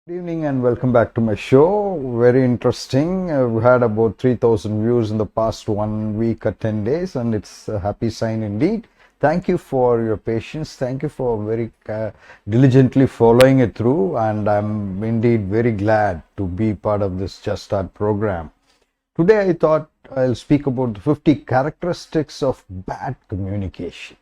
Good evening and welcome back to my show. Very interesting. We've had about 3,000 views in the past 1 week or 10 days, and it's a happy sign indeed. Thank you for your patience. Thank you for very diligently following it through, and I'm indeed very glad to be part of this Just Start program. Today, I thought I'll speak about the 50 characteristics of bad communication.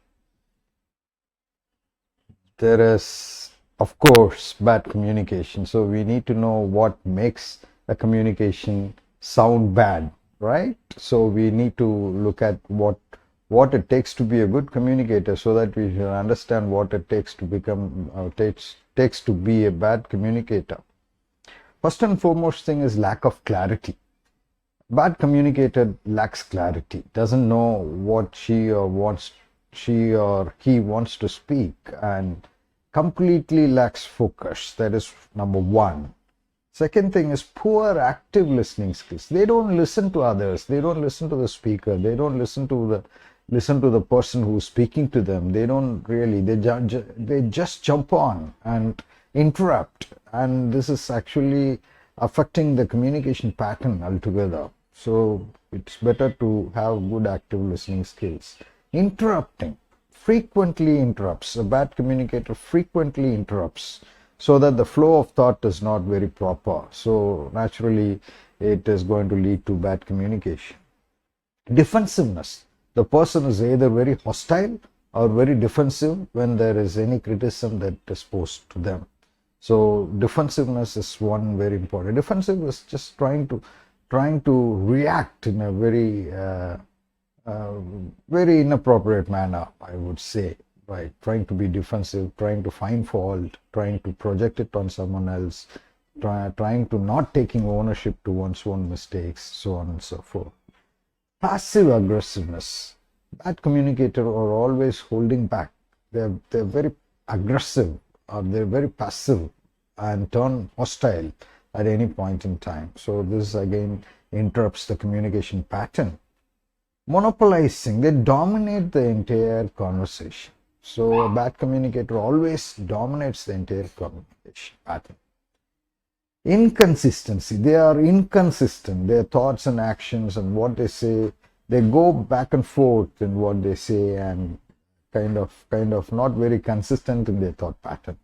There is, of course, bad communication. So we need to know what makes a communication sound bad, right? So we need to look at what it takes to be a good communicator, so that we can understand what it takes to become takes to be a bad communicator. First and foremost thing is lack of clarity. Bad communicator lacks clarity, doesn't know what she or he wants to speak, and completely lacks focus. That is number one. Second thing is poor active listening skills. They don't listen to others. They don't listen to the speaker. They don't listen to the person who's speaking to them. They don't really. They just jump on and interrupt, and this is actually affecting the communication pattern altogether. So it's better to have good active listening skills. Interrupting. Frequently interrupts. A bad communicator frequently interrupts, so that the flow of thought is not very proper. So naturally, it is going to lead to bad communication. Defensiveness. The person is either very hostile or very defensive when there is any criticism that is posed to them. So defensiveness is one very important. Defensive is just trying to react in a very inappropriate manner, I would say, right? Trying to be defensive, trying to find fault, trying to project it on someone else, trying to not taking ownership to one's own mistakes, so on and so forth. Passive aggressiveness. Bad communicators are always holding back. They're very aggressive, or they're very passive and turn hostile at any point in time. So this again interrupts the communication pattern. Monopolizing. They dominate the entire conversation. So a bad communicator always dominates the entire communication pattern. Inconsistency. They are inconsistent. Their thoughts and actions and what they say, they go back and forth in what they say, and kind of not very consistent in their thought pattern.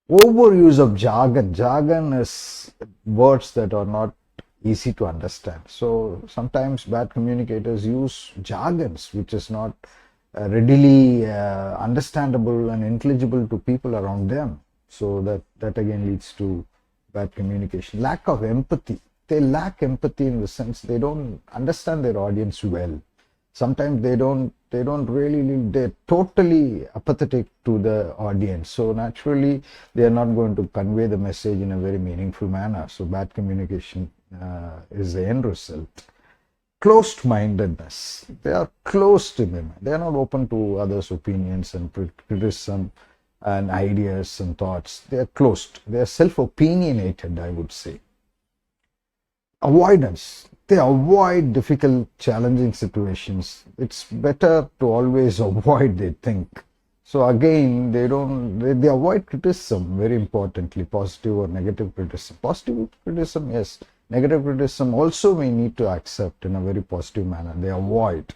Overuse of jargon. Jargon is words that are not easy to understand. So sometimes bad communicators use jargons which is not readily understandable and intelligible to people around them. So that again leads to bad communication. Lack of empathy. They lack empathy in the sense they don't understand their audience well. Sometimes they're totally apathetic to the audience. So naturally, they are not going to convey the message in a very meaningful manner. So bad communication is the end result. Closed-mindedness. They are closed in them. They are not open to others' opinions and criticism and ideas and thoughts. They are closed. They are self-opinionated, I would say. Avoidance. They avoid difficult, challenging situations. It's better to always avoid, they think. So again, they avoid criticism, very importantly, positive or negative criticism. Positive criticism, yes. Negative criticism also we need to accept in a very positive manner. They avoid.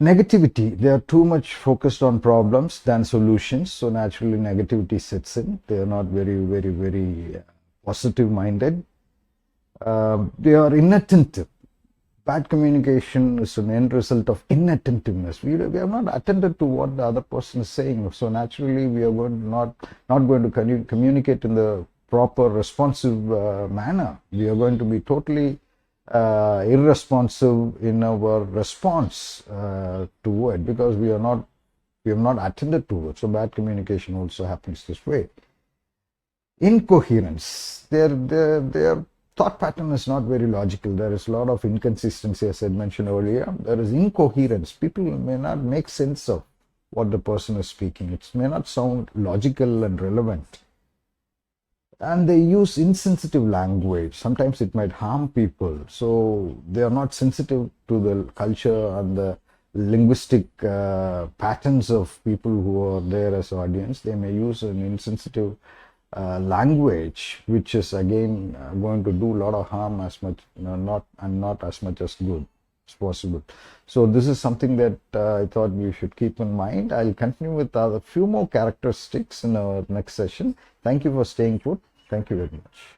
Negativity. They are too much focused on problems than solutions. So naturally, negativity sets in. They are not very positive-minded. They are inattentive. Bad communication is an end result of inattentiveness. We have not attended to what the other person is saying. So naturally, we are not going to communicate in the proper responsive manner. We are going to be totally irresponsive in our response to it, because we have not attended to it. So bad communication also happens this way. Incoherence. Their thought pattern is not very logical. There is a lot of inconsistency, as I mentioned earlier. There is incoherence. People may not make sense of what the person is speaking. It may not sound logical and relevant. And they use insensitive language. Sometimes it might harm people. So they are not sensitive to the culture and the linguistic patterns of people who are there as audience. They may use an insensitive language, which is again going to do a lot of harm as much, not as much as good as possible. So this is something that I thought we should keep in mind. I'll continue with a few more characteristics in our next session. Thank you for staying put. Thank you very much.